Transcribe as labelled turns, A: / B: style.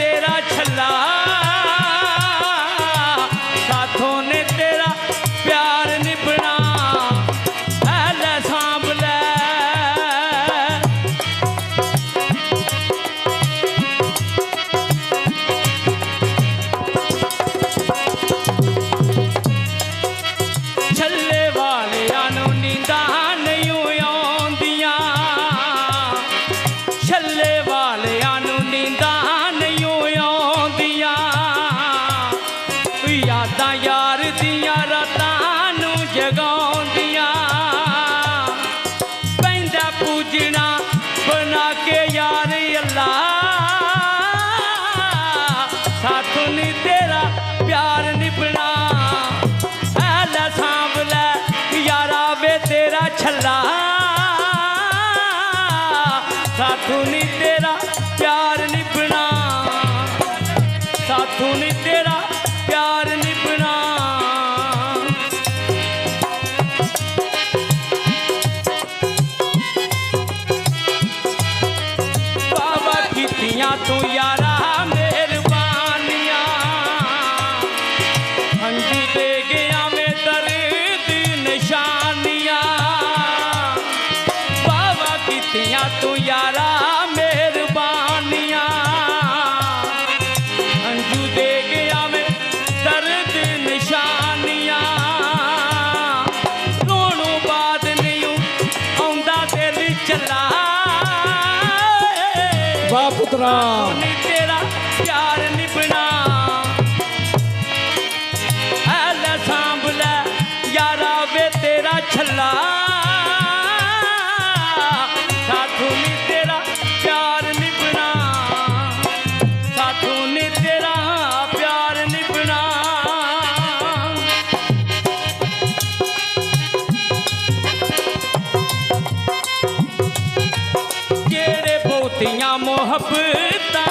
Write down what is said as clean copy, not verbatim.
A: तेरा छल्ला साथों ने तेरा प्यार निभना ऐले सांभ ले छल्ले वालियां नूं नींदां नहीं आउंदियां छल्ले वालियां नूं नींदां नहीं आउंदियां यादां यार दियां रातां नूं जगाउंदियां पैंदा पूजना बना के यार अल्लाह साथों नी तेरा प्यार निभना ऐले सांभ ले यारा वे तेरा छल्ला साथों नी तेरा प्यार निभना साथों नी तेरा प्यार निभना बाबा कीतियां तू यारा मेहरबानियां हंजी दे गया में दर्द निशानियां बाबा कीतियां तू यारा मेहरबानियां हंजू दे गया में दर्द निशानियां रोनों बाद नहीं आउंदा दिल चला
B: वाह पुत्रा
A: नी तेरा प्यार निभना ऐले सांभ ले यारा वे तेरा छल्ला साथों नी तेरा प्यार निभना साथों नी तेरा प्यार निभना केड़े बहुतियां मोहब्बतां